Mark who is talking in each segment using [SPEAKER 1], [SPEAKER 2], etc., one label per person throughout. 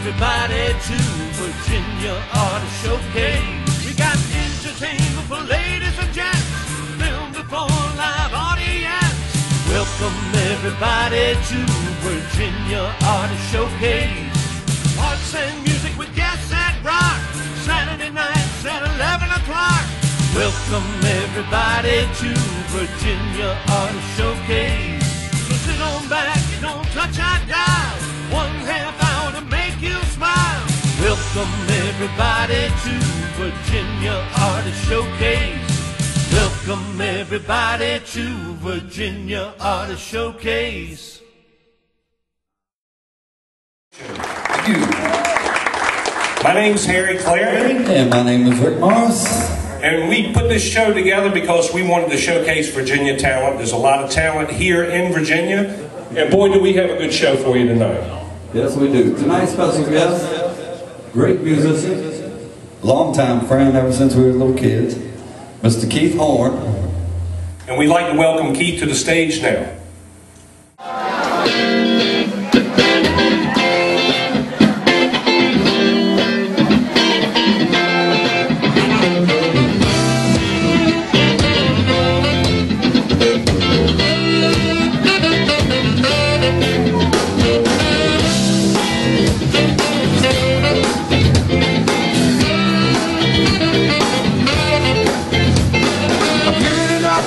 [SPEAKER 1] everybody to Virginia Auto Showcase. We got entertainment for ladies and gents, film before live audience. Welcome everybody to Virginia Auto Showcase. Arts and music with guests at rock, Saturday nights at 11 o'clock. Welcome everybody to Virginia Auto Showcase. So sit on back, don't touch our dial, 1/2 hour to make you smile. Welcome everybody to Virginia Auto Showcase. Welcome everybody to Virginia Auto Showcase.
[SPEAKER 2] Thank you. My name's Harry Clary.
[SPEAKER 3] And my name is Rick Morris.
[SPEAKER 2] And we put this show together because we wanted to showcase Virginia talent. There's a lot of talent here in Virginia. And boy, do we have a good show for you tonight.
[SPEAKER 3] Yes, we do. Tonight's special guest, great musician, longtime friend ever since we were little kids, Mr. Keith Horne.
[SPEAKER 2] And we'd like to welcome Keith to the stage now.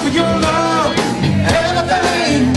[SPEAKER 4] For your love, everything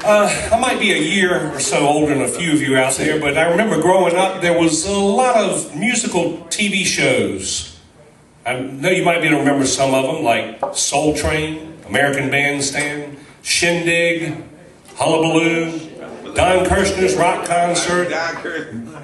[SPEAKER 2] I might be a year or so older than a few of you out there, but I remember growing up, there was a lot of musical TV shows. I know you might be able to remember some of them, like Soul Train, American Bandstand, Shindig, Hullabaloo, Don Kirshner's Rock Concert,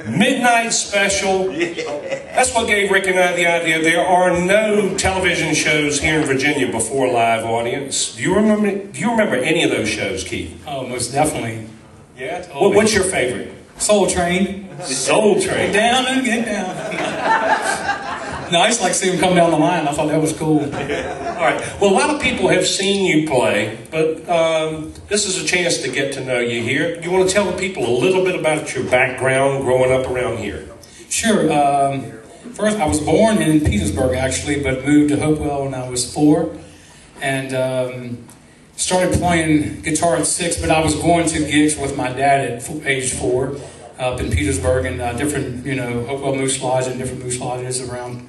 [SPEAKER 2] Midnight Special. That's what gave Rick and I the idea. There are no television shows here in Virginia before a live audience. Do you remember any of those shows, Keith?
[SPEAKER 4] Oh, most definitely.
[SPEAKER 2] Yeah? What's your favorite?
[SPEAKER 4] Soul Train.
[SPEAKER 2] Soul Train.
[SPEAKER 4] Get down and get down. No, I used to like to see them come down the line. I thought that was cool.
[SPEAKER 2] All right. Well, a lot of people have seen you play, but this is a chance to get to know you here. You want to tell the people a little bit about your background growing up around here?
[SPEAKER 4] Sure. First, I was born in Petersburg, actually, but moved to Hopewell when I was 4. And started playing guitar at 6, but I was going to gigs with my dad at age 4 up in Petersburg and different, Hopewell Moose Lodge and different Moose Lodges around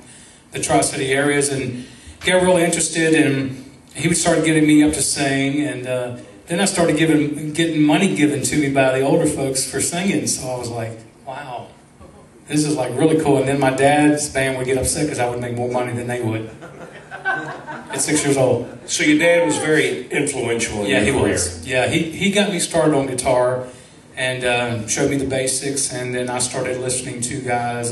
[SPEAKER 4] the Tri-City areas, and got really interested, and he would start getting me up to sing, and then I started getting money given to me by the older folks for singing, so I was like, wow, this is like really cool. And then my dad's band would get upset because I would make more money than they would at 6 years old.
[SPEAKER 2] So your dad was very influential in your career.
[SPEAKER 4] He was. Yeah, he got me started on guitar and showed me the basics, and then I started listening to guys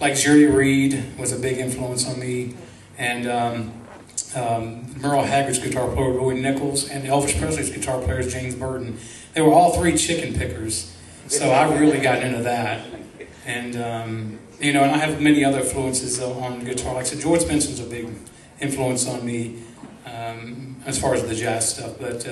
[SPEAKER 4] like Jerry Reed was a big influence on me, and Merle Haggard's guitar player, Roy Nichols, and Elvis Presley's guitar player, James Burton. They were all three chicken pickers. So I really got into that. And, you know, and I have many other influences on guitar. Like I said, George Benson's a big influence on me as far as the jazz stuff. But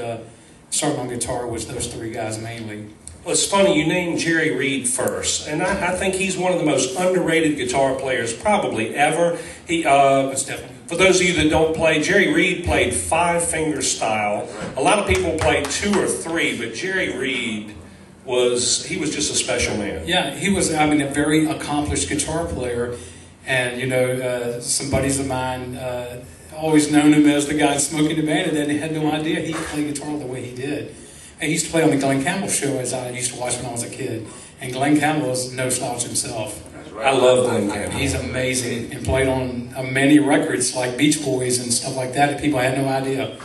[SPEAKER 4] starting on guitar was those three guys mainly.
[SPEAKER 2] Well, it's funny, you named Jerry Reed first, and I think he's one of the most underrated guitar players probably ever.
[SPEAKER 4] That's definitely.
[SPEAKER 2] For those of you that don't play, Jerry Reed played five-finger style. A lot of people played two or three, but Jerry Reed was just a special man.
[SPEAKER 4] Yeah, he was, I mean, a very accomplished guitar player, and, you know, some buddies of mine always known him as the guy smoking the band, and then they had no idea he could play guitar the way he did. And he used to play on the Glenn Campbell show, as I used to watch when I was a kid. And Glenn Campbell is no slouch himself.
[SPEAKER 2] I love Glenn Campbell.
[SPEAKER 4] He's amazing and played on many records like Beach Boys and stuff like that people had no idea.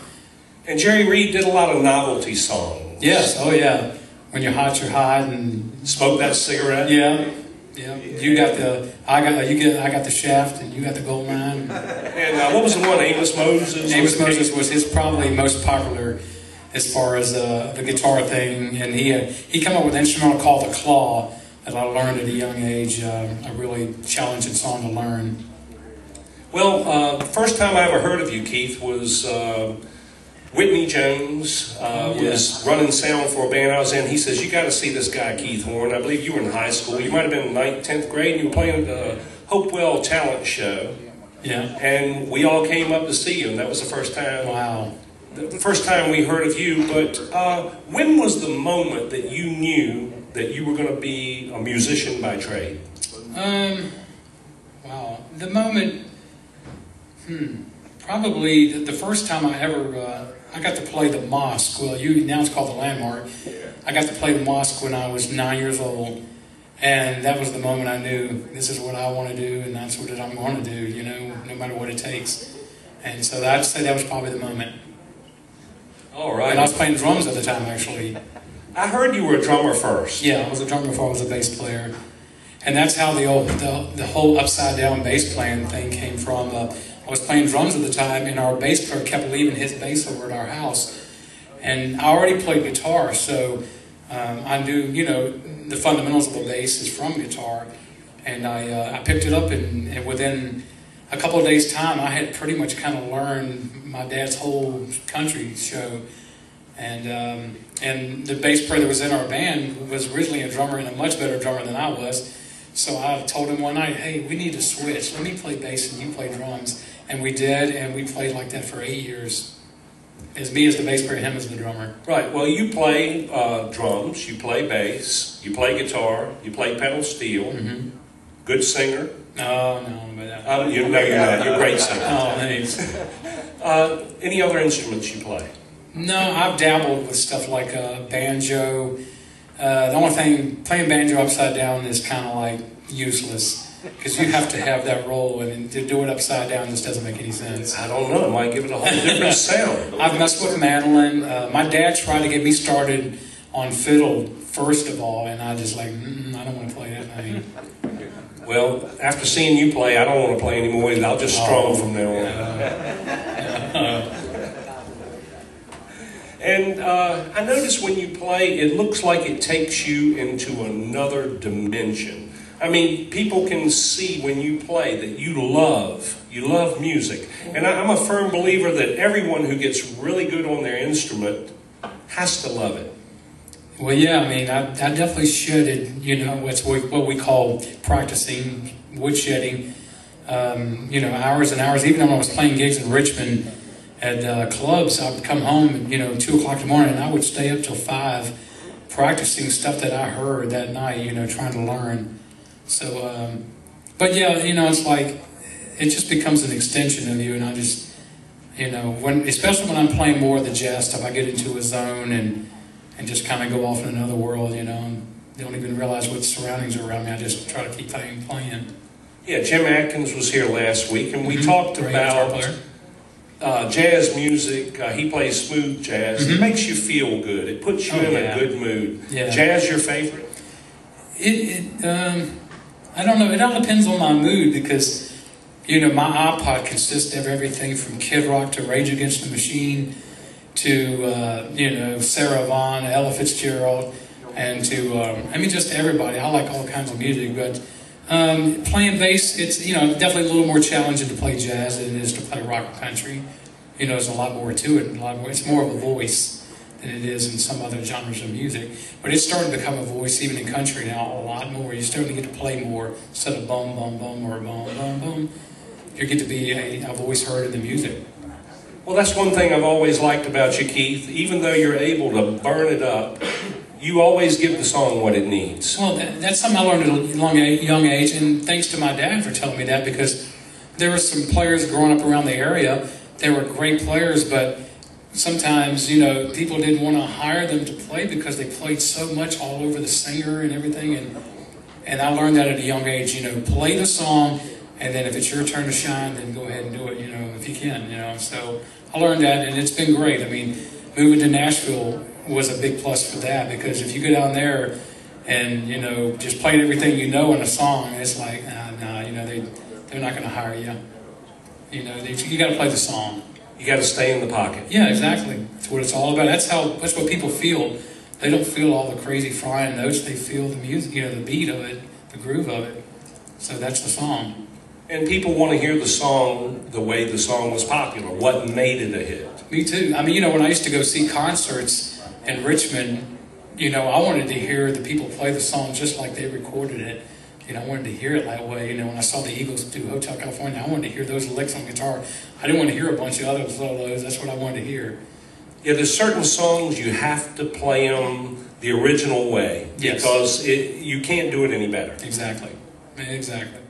[SPEAKER 2] And Jerry Reed did a lot of novelty songs.
[SPEAKER 4] Yes, oh yeah. When you're hot, and
[SPEAKER 2] smoke that cigarette.
[SPEAKER 4] Yeah, yeah. You got the I got the Shaft, and you got the Gold Mine.
[SPEAKER 2] And what was the one? Amos Moses.
[SPEAKER 4] Amos Moses was his probably most popular as far as the guitar thing, and he came up with an instrumental called the Claw that I learned at a young age. A really challenging song to learn.
[SPEAKER 2] Well, the first time I ever heard of you, Keith, was Whitney Jones was running sound for a band I was in. He says, "You got to see this guy, Keith Horne." I believe you were in high school. You might have been in 9th, 10th grade, and you were playing at the Hopewell Talent Show.
[SPEAKER 4] Yeah.
[SPEAKER 2] And we all came up to see you, and that was the first time.
[SPEAKER 4] Wow.
[SPEAKER 2] The first time we heard of you. But when was the moment that you knew that you were going to be a musician by trade?
[SPEAKER 4] Wow. The moment, probably the first time I ever, I got to play the Mosque. Well, now it's called the Landmark. I got to play the Mosque when I was 9 years old. And that was the moment I knew this is what I want to do, and that's what I'm going to do, you know, no matter what it takes. And so I'd say that was probably the moment.
[SPEAKER 2] All right.
[SPEAKER 4] And I was playing drums at the time, actually.
[SPEAKER 2] I heard you were a drummer first.
[SPEAKER 4] Yeah, I was a drummer before I was a bass player. And that's how the whole upside-down bass playing thing came from. I was playing drums at the time, and our bass player kept leaving his bass over at our house. And I already played guitar, so I knew, you know, the fundamentals of the bass is from guitar. And I picked it up, and within a couple of days' time, I had pretty much kind of learned my dad's whole country show. And the bass player that was in our band was originally a drummer and a much better drummer than I was. So I told him one night, "Hey, we need to switch. Let me play bass and you play drums." And we did, and we played like that for 8 years. As me as the bass player, him as the drummer.
[SPEAKER 2] Right. Well, you play drums, you play bass, you play guitar, you play pedal steel. Mm-hmm. Good singer.
[SPEAKER 4] No, but
[SPEAKER 2] you're not. You're a great singer.
[SPEAKER 4] Oh, thanks.
[SPEAKER 2] Any other instruments you play?
[SPEAKER 4] No, I've dabbled with stuff like banjo. The only thing, playing banjo upside down is kind of like useless. Because you have to have that roll, and to do it upside down just doesn't make any sense.
[SPEAKER 2] I don't know. It might give it a whole different sound.
[SPEAKER 4] I've messed with mandolin. My dad tried to get me started on fiddle first of all, and I just like, I don't want to play that thing.
[SPEAKER 2] Well, after seeing you play, I don't want to play anymore. I'll just strum from now on. And I notice when you play, it looks like it takes you into another dimension. I mean, people can see when you play that you love music. And I'm a firm believer that everyone who gets really good on their instrument has to love it.
[SPEAKER 4] Well, yeah, I mean, I definitely should. You know, it's what we call practicing woodshedding. You know, hours and hours. Even when I was playing gigs in Richmond at clubs, I would come home, you know, 2 o'clock in the morning, and I would stay up till 5 practicing stuff that I heard that night, you know, trying to learn. So, but yeah, you know, it's like, it just becomes an extension of you, and I just, you know, especially when I'm playing more of the jazz stuff, I get into a zone and just kind of go off in another world, you know, and don't even realize what surroundings are around me. I just try to keep playing.
[SPEAKER 2] Yeah, Jim Atkins was here last week, and we talked about jazz music. He plays smooth jazz. Mm-hmm. It makes you feel good. It puts you in a good mood. Yeah. Jazz your favorite?
[SPEAKER 4] I don't know. It all depends on my mood, because You know, my iPod consists of everything from Kid Rock to Rage Against the Machine to, you know, Sarah Vaughan, Ella Fitzgerald, and to, I mean, just everybody. I like all kinds of music, but playing bass, it's, you know, definitely a little more challenging to play jazz than it is to play rock and country. You know, there's a lot more to it, a lot more. It's more of a voice than it is in some other genres of music. But it's starting to become a voice even in country now a lot more. You're starting to get to play more instead of bum, bum, bum, or bum, bum, bum. You get to be a voice heard in the music.
[SPEAKER 2] Well, that's one thing I've always liked about you, Keith. Even though you're able to burn it up, you always give the song what it needs.
[SPEAKER 4] Well, that's something I learned at a young age, and thanks to my dad for telling me that, because there were some players growing up around the area. They were great players, but sometimes, you know, people didn't want to hire them to play because they played so much all over the singer and everything. And I learned that at a young age, you know, play the song, and then if it's your turn to shine, then go ahead and do it, you know, if you can, you know. So I learned that, and it's been great. I mean, moving to Nashville was a big plus for that, because if you go down there and, you know, just playing everything you know in a song, it's like, nah, you know, they're not going to hire you. You know, you got to play the song.
[SPEAKER 2] You got to stay in the pocket.
[SPEAKER 4] Yeah, exactly. That's what it's all about. That's what people feel. They don't feel all the crazy flying notes. They feel the music, you know, the beat of it, the groove of it. So that's the song.
[SPEAKER 2] And people want to hear the song the way the song was popular. What made it a hit?
[SPEAKER 4] Me too. I mean, you know, when I used to go see concerts in Richmond, you know, I wanted to hear the people play the song just like they recorded it. You know, I wanted to hear it that way. You know, when I saw the Eagles do Hotel California, I wanted to hear those licks on guitar. I didn't want to hear a bunch of other solos. That's what I wanted to hear.
[SPEAKER 2] Yeah, there's certain songs you have to play them the original way.
[SPEAKER 4] Yes.
[SPEAKER 2] Because you can't do it any better.
[SPEAKER 4] Exactly. Exactly.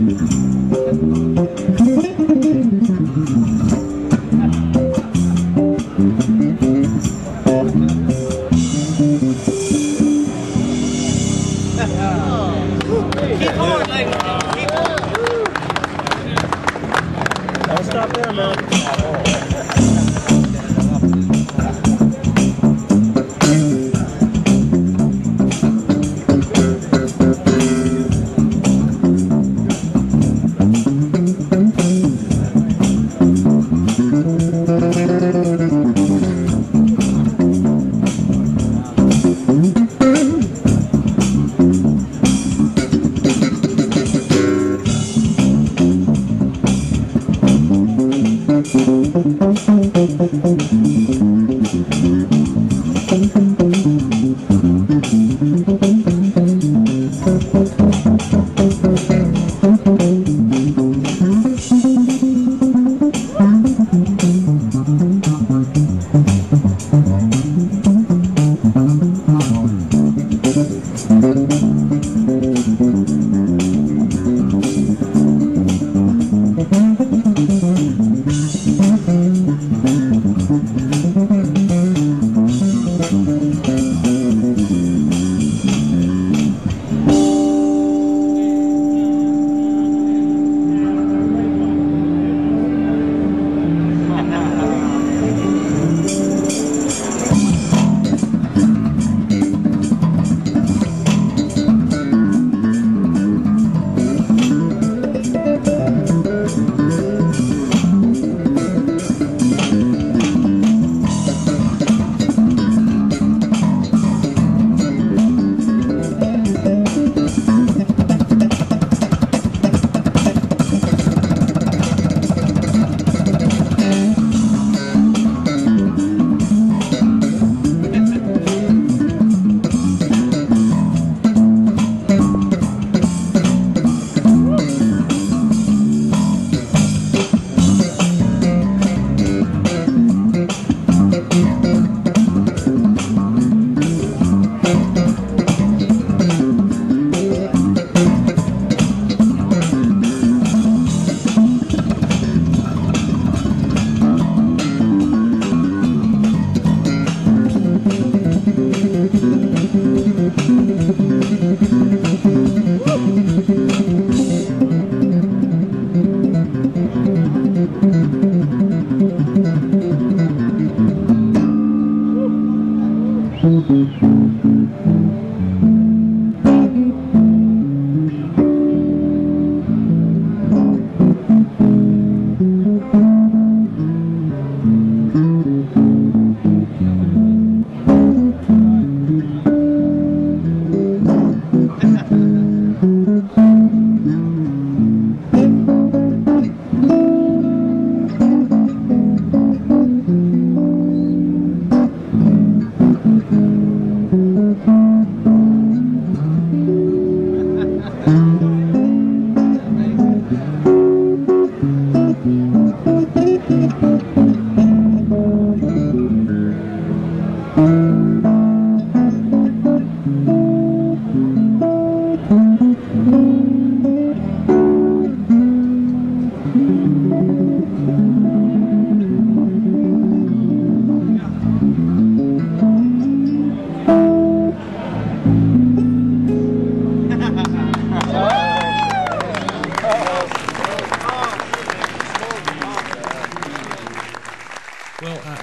[SPEAKER 1] Keep on, ladies. Keep on. Don't stop there, man.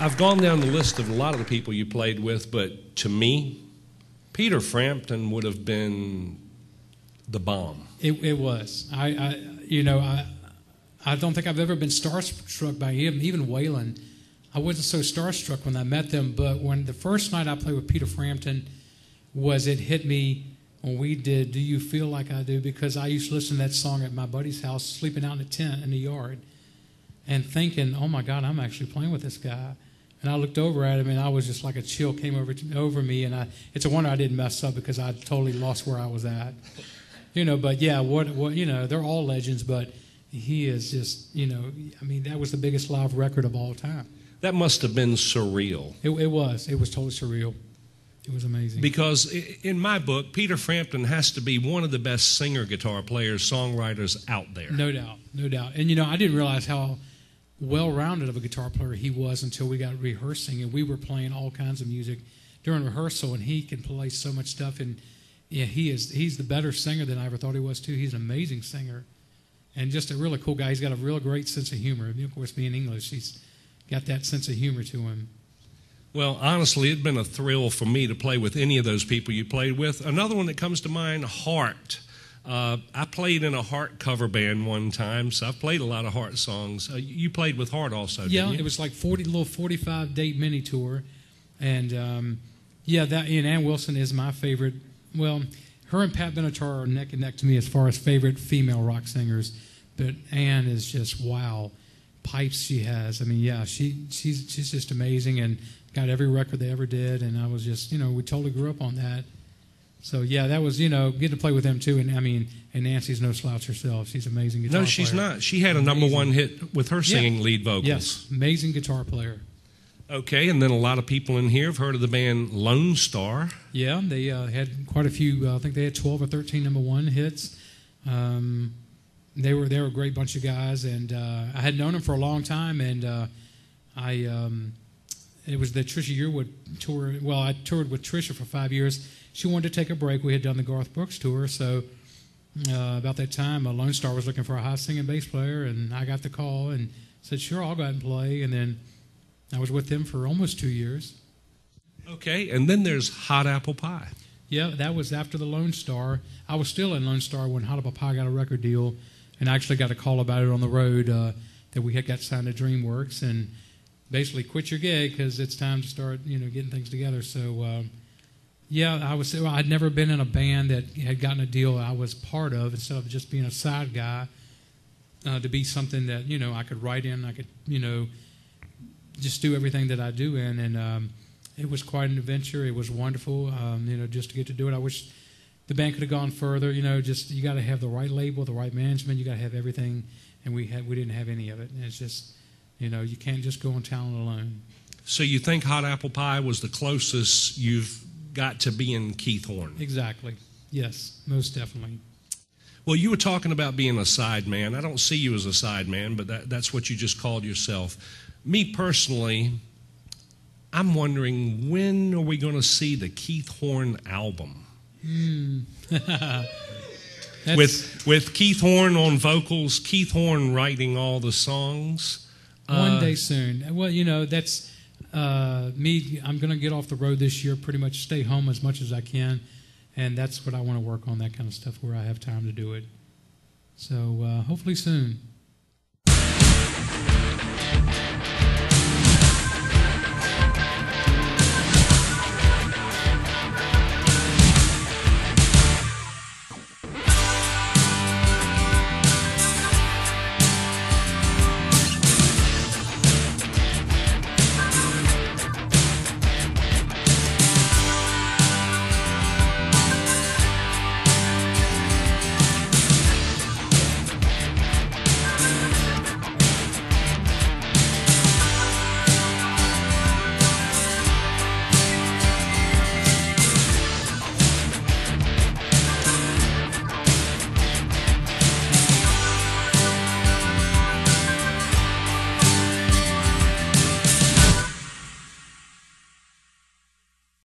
[SPEAKER 2] I've gone down the list of a lot of the people you played with, but to me, Peter Frampton would have been the bomb.
[SPEAKER 4] It was. I don't think I've ever been starstruck by him. Even Waylon, I wasn't so starstruck when I met them. But when the first night I played with Peter Frampton, it hit me when we did "Do You Feel Like I Do?" because I used to listen to that song at my buddy's house, sleeping out in a tent in the yard, and thinking, "Oh my God, I'm actually playing with this guy." And I looked over at him, and I was just like a chill came over me. And it's a wonder I didn't mess up because I totally lost where I was at. But yeah, they're all legends, but he is just, that was the biggest live record of all time.
[SPEAKER 2] That must have been surreal.
[SPEAKER 4] It was. It was totally surreal.
[SPEAKER 5] It was amazing.
[SPEAKER 2] Because in my book, Peter Frampton has to be one of the best singer guitar players, songwriters out there.
[SPEAKER 5] No doubt, no doubt. And, you know, I didn't realize how well-rounded of a guitar player he was until we got rehearsing, and we were playing all kinds of music during rehearsal, and he can play so much stuff. And, yeah, he's the better singer than I ever thought he was, too. He's an amazing singer and just a really cool guy. He's got a real great sense of humor. And, of course, being English, he's got that sense of humor to him.
[SPEAKER 2] Well, honestly, it's been a thrill for me to play with any of those people you played with. Another one that comes to mind, Heart. I played in a Heart cover band one time, so I've played a lot of Heart songs. You played with Heart also, didn't you?
[SPEAKER 5] Yeah, it was like little 45-date mini tour. And, yeah, that and Ann Wilson is my favorite. Well, her and Pat Benatar are neck and neck to me as far as favorite female rock singers. But Ann is just, wow, pipes she has. I mean, yeah, she's just amazing and got every record they ever did. And I was just, you know, we totally grew up on that. So, yeah, that was, you know, getting to play with them, too. And, I mean, and Nancy's no slouch herself. She's an amazing guitar player.
[SPEAKER 2] No, she's not. She had a #1 hit with her singing lead vocals.
[SPEAKER 5] Yes, amazing guitar player.
[SPEAKER 2] Okay, and then a lot of people in here have heard of the band Lone Star.
[SPEAKER 5] Yeah, they had quite a few. I think they had 12 or 13 #1 hits. They were a great bunch of guys, and I had known them for a long time. And it was the Trisha Yearwood tour. Well, I toured with Trisha for 5 years. She wanted to take a break. We had done the Garth Brooks tour, so about that time, Lone Star was looking for a high singing bass player, and I got the call and said, "Sure, I'll go out and play." And then I was with them for almost 2 years.
[SPEAKER 2] Okay, and then there's Hot Apple Pie.
[SPEAKER 5] Yeah, that was after the Lone Star. I was still in Lone Star when Hot Apple Pie got a record deal, and I actually got a call about it on the road that we had got signed to DreamWorks, and basically quit your gig because it's time to start, you know, getting things together. So, yeah, I'd never been in a band that had gotten a deal I was part of instead of just being a side guy, to be something that, you know, I could write in, I could, you know, just do everything that I do in, and it was quite an adventure. It was wonderful, you know, just to get to do it. I wish the band could have gone further. You know, just you got to have the right label, the right management. You got to have everything, and we didn't have any of it. And it's just, you know, you can't just go on talent alone.
[SPEAKER 2] So you think Hot Apple Pie was the closest you've got to being Keith Horne?
[SPEAKER 5] Exactly. Yes, most definitely.
[SPEAKER 2] Well, you were talking about being a side man. I don't see you as a side man, but that's what you just called yourself. Me personally, I'm wondering, when are we going to see the Keith Horne album? with Keith Horne on vocals, Keith Horne writing all the songs.
[SPEAKER 5] One day soon. Well, you know, that's me. I'm going to get off the road this year, pretty much stay home as much as I can, and that's what I want to work on, that kind of stuff where I have time to do it. So hopefully soon.